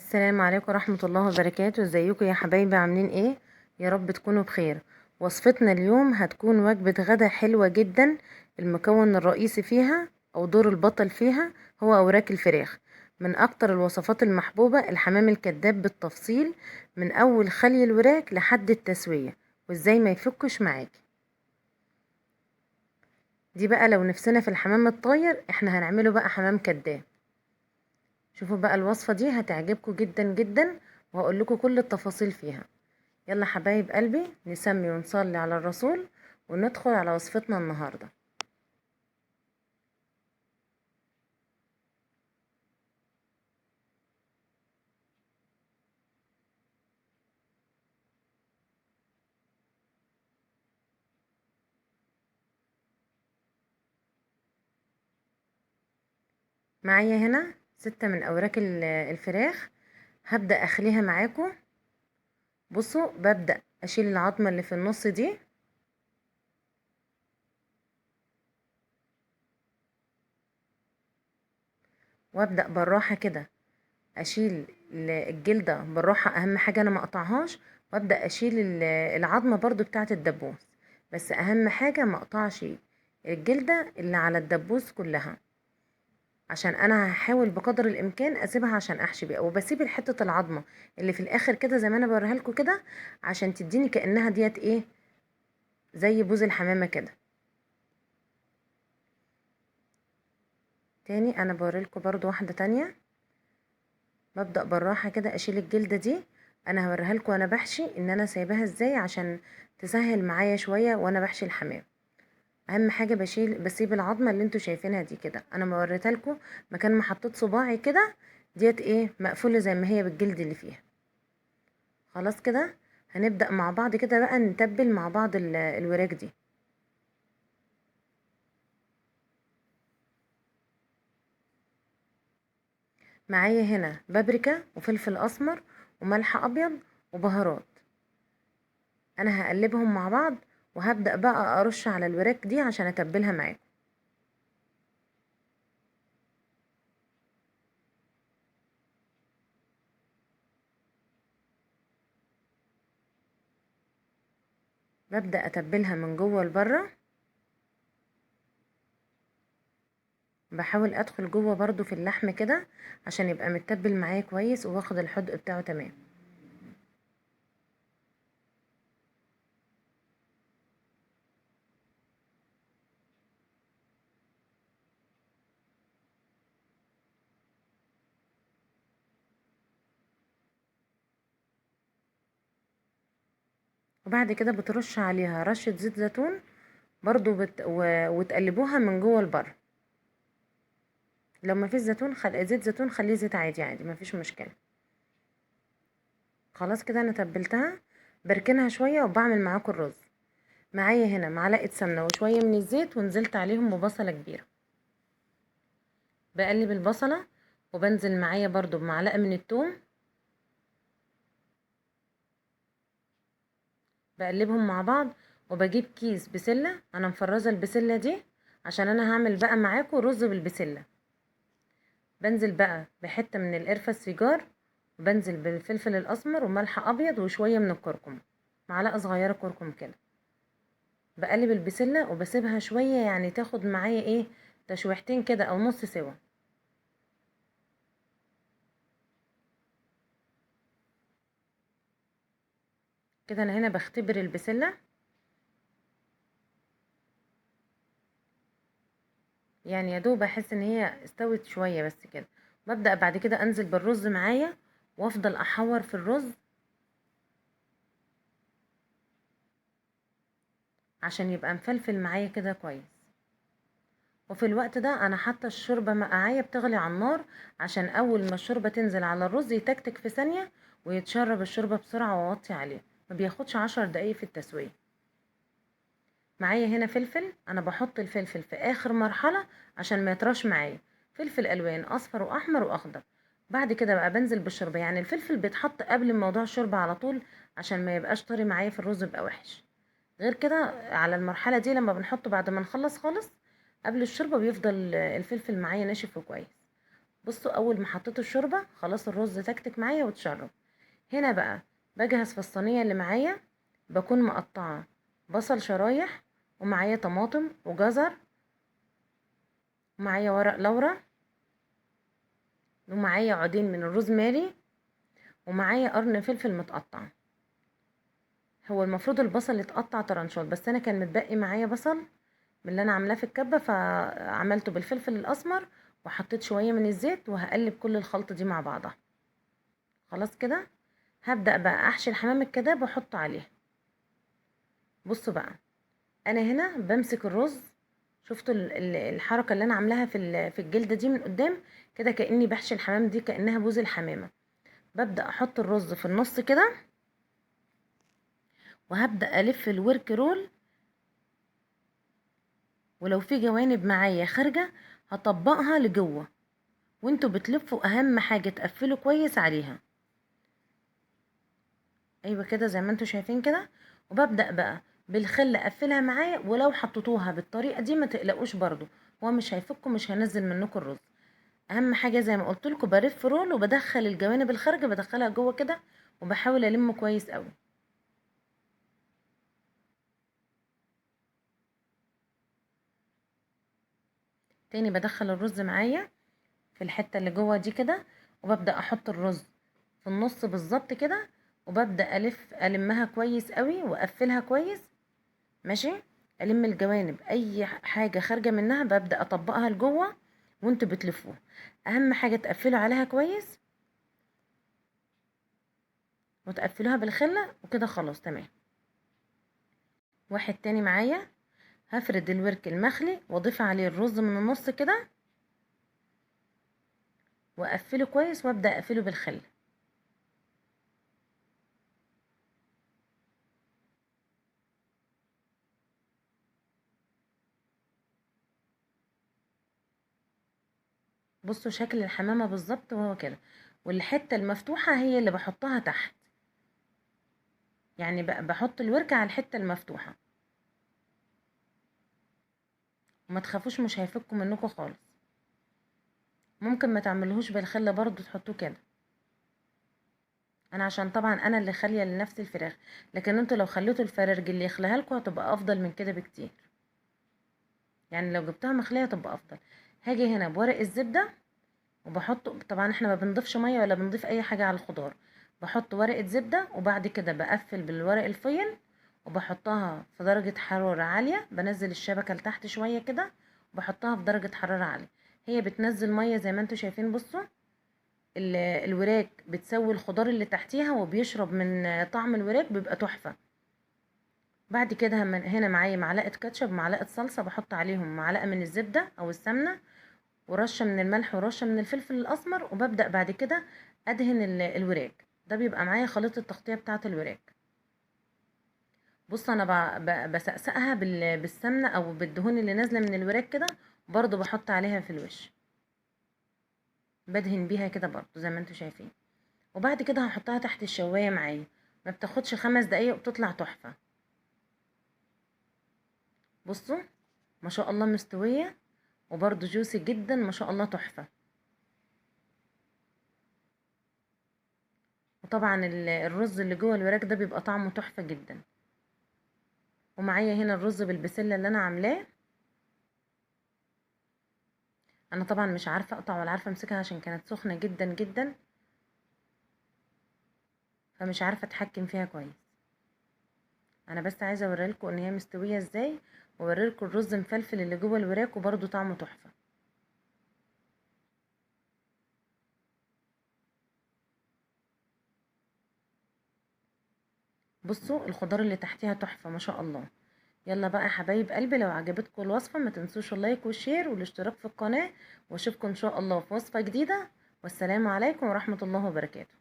السلام عليكم ورحمة الله وبركاته. ازيكم يا حبايبي؟ عاملين ايه؟ يا رب تكونوا بخير. وصفتنا اليوم هتكون وجبة غدا حلوة جدا. المكون الرئيسي فيها او دور البطل فيها هو اوراق الفراخ. من اكتر الوصفات المحبوبة الحمام الكذاب بالتفصيل، من اول خلي الوراك لحد التسوية وازاي ما يفكش معاكي. دي بقى لو نفسنا في الحمام الطاير احنا هنعمله بقى حمام كذاب. شوفوا بقى الوصفة دي هتعجبكم جدا جدا، وهقول لكم كل التفاصيل فيها. يلا حبايب قلبي نسمي ونصلي على الرسول وندخل على وصفتنا النهاردة. معايا هنا 6 من اوراق الفراخ. هبدأ اخليها معاكم. بصوا، ببدأ اشيل العظمة اللي في النص دي، وابدأ بالراحة كده اشيل الجلدة بالراحة. اهم حاجة انا ما اقطعهاش، وابدأ اشيل العظمة برضو بتاعة الدبوس. بس اهم حاجة ما اقطعش الجلدة اللي على الدبوس كلها، عشان انا هحاول بقدر الامكان اسيبها عشان احشي بيها. وبسيب حته العظمه اللي في الاخر كده زي ما انا بوريها لكم كده، عشان تديني كانها ديت ايه، زي بوز الحمامه كده. تاني انا بوري لكم برضو واحده تانية. ببدا بالراحه كده اشيل الجلده دي. انا هوريها لكم وانا بحشي ان انا سايباها ازاي عشان تسهل معايا شويه وانا بحشي الحمام. اهم حاجه بسيب العظمه اللي انتوا شايفينها دي كده. انا ما وريتها لكم مكان ما حطيت صباعي كده، ديت ايه مقفوله زي ما هي بالجلد اللي فيها. خلاص كده هنبدأ مع بعض كده بقى نتبل مع بعض الوراك دي. معايا هنا بابريكا وفلفل اسمر وملح ابيض وبهارات. انا هقلبهم مع بعض وهبدأ بقى ارش على الوراك دي عشان اتبلها معاكم. ببدأ اتبلها من جوه لبره. بحاول ادخل جوه برضو في اللحم كده عشان يبقى متبل معايا كويس وواخد الحدق بتاعه تمام. وبعد كده بترش عليها رشة زيت زيتون برضو وتقلبوها من جوه لبره. لو ما فيش زيت زيتون خليه زيت عادي عادي، ما فيش مشكلة. خلاص كده انا تبلتها. بركنها شوية وبعمل معاكم الرز. معايا هنا معلقة سمنة وشوية من الزيت، ونزلت عليهم ببصلة كبيرة. بقلب البصلة وبنزل معايا برضو بمعلقة من الثوم. بقلبهم مع بعض. وبجيب كيس بسلة، انا مفرزة البسلة دي عشان انا هعمل بقى معاكم رز بالبسلة. بنزل بقى بحتة من القرفة السيجار، وبنزل بالفلفل الاسمر وملح ابيض وشوية من الكركم، معلقة صغيرة كركم كده. بقلب البسلة وبسيبها شوية، يعني تاخد معايا ايه، تشويحتين كده او نص سوا. كده انا هنا بختبر البسلة، يعني يا دوب احس ان هي استوت شوية بس كده. ببدأ بعد كده انزل بالرز معايا، وافضل احور في الرز عشان يبقى مفلفل معايا كده كويس. وفي الوقت ده انا حاطه الشوربه معايا بتغلي على النار، عشان اول ما الشوربه تنزل على الرز يتكتك في ثانيه ويتشرب الشوربه بسرعه، واوطي عليه. ما بياخدش 10 دقايق في التسويه. معايا هنا فلفل، انا بحط الفلفل في اخر مرحله عشان ما يطراش معايا. فلفل الوان اصفر واحمر واخضر. بعد كده بقى بنزل بالشوربه، يعني الفلفل بيتحط قبل موضوع الشوربه على طول عشان ما يبقاش طري معايا في الرز، يبقى وحش. غير كده على المرحله دي لما بنحطه بعد ما نخلص خالص قبل الشوربه، بيفضل الفلفل معايا ناشف وكويس. بصوا اول ما حطيت الشوربه خلاص الرز تكتك معايا واتشرب. هنا بقى بجهز في الصينيه اللي معايا، بكون مقطعه بصل شرايح، ومعايا طماطم وجزر، ومعايا ورق لورا، ومعايا عودين من الروزماري، ومعايا قرن فلفل متقطع. هو المفروض البصل يتقطع طرنشات، بس انا كان متبقي معايا بصل من اللي انا عاملاه في الكبه، فعملته بالفلفل الاسمر وحطيت شويه من الزيت، وهقلب كل الخلطه دي مع بعضها. خلاص كده هبدأ بقى احشي الحمام الكداب واحطه عليه. بصوا بقى انا هنا بمسك الرز، شفتوا الحركه اللي انا عاملاها في الجلده دي من قدام كده، كاني بحشي الحمام دي كانها بوز الحمامه. ببدأ احط الرز في النص كده، وهبدأ الف الورك رول، ولو في جوانب معايا خارجه هطبقها لجوه، وانتوا بتلفوا اهم حاجه تقفلوا كويس عليها. ايوه كده زي ما انتوا شايفين كده. وببدأ بقى بالخل اقفلها معايا، ولو حطيتوها بالطريقه دي ما تقلقوش برضو، هو مش هيفكوا، مش هينزل منكم الرز. اهم حاجه زي ما قلت لكم برف رول وبدخل الجوانب الخارجه بدخلها جوه كده، وبحاول الم كويس قوي. تاني بدخل الرز معايا في الحته اللي جوه دي كده، وببدأ احط الرز في النص بالظبط كده، وببدأ المها كويس قوي واقفلها كويس. ماشي. الم الجوانب اي حاجه خارجه منها ببدا اطبقها لجوه، وانتوا بتلفوها اهم حاجه تقفلوا عليها كويس، وتقفلوها بالخله وكده خلاص تمام. واحد تاني معايا هفرد الورك المخلي واضيف عليه الرز من النص كده، واقفله كويس وابدا اقفله بالخل. بصوا شكل الحمامه بالظبط وهو كده، والحته المفتوحه هي اللي بحطها تحت، يعني بحط الورك على الحته المفتوحه. وما تخافوش مش هيفكوا منكم خالص. ممكن ما تعملوهوش بالخل برضو تحطوه كده، انا عشان طبعا انا اللي خاليه لنفسي الفراخ، لكن انتوا لو خليتوا الفرارج اللي يخليها لكم هتبقى افضل من كده بكتير، يعني لو جبتها مخليه هتبقى افضل. هاجي هنا بورق الزبده وبحط، طبعا احنا ما بنضيفش ميه ولا بنضيف اي حاجه على الخضار، بحط ورقه زبده وبعد كده بقفل بالورق الفويل، وبحطها في درجه حراره عاليه، بنزل الشبكه لتحت شويه كده، وبحطها في درجه حراره عاليه. هي بتنزل ميه زي ما انتوا شايفين. بصوا الوراك بتسوي الخضار اللي تحتيها وبيشرب من طعم الوراك، بيبقى تحفة. بعد كده هنا معايا معلقة كاتشب معلقة صلصة، بحط عليهم معلقة من الزبدة او السمنة، ورشة من الملح ورشة من الفلفل الاسمر، وببدأ بعد كده ادهن الوراك. ده بيبقى معايا خليط التغطية بتاعة الوراك. بص انا بسقسقها بالسمنة او بالدهون اللي نازلة من الوراك كده، برضو بحط عليها في الوش، بدهن بيها كده برضو زي ما انتوا شايفين. وبعد كده هحطها تحت الشواية معايا، ما بتاخدش 5 دقايق وبتطلع تحفة. بصوا ما شاء الله مستوية، وبرضو جوسي جدا ما شاء الله تحفة. وطبعا الرز اللي جوه الوراك ده بيبقى طعمه تحفة جدا. ومعايا هنا الرز بالبسلة اللي انا عاملاه. انا طبعا مش عارفة اقطع ولا عارفة امسكها عشان كانت سخنة جدا جدا، فمش عارفة اتحكم فيها كويس. انا بس عايزة اوريلكم ان هي مستوية ازاي، واوريلكم الرز مفلفل اللي جوه الوراك وبرضو طعمه تحفة. بصوا الخضار اللي تحتيها تحفة ما شاء الله. يلا بقى يا حبايب قلبي، لو عجبتكم الوصفة ما تنسوش اللايك والشير والاشتراك في القناة، واشوفكم ان شاء الله في وصفة جديدة، والسلام عليكم ورحمة الله وبركاته.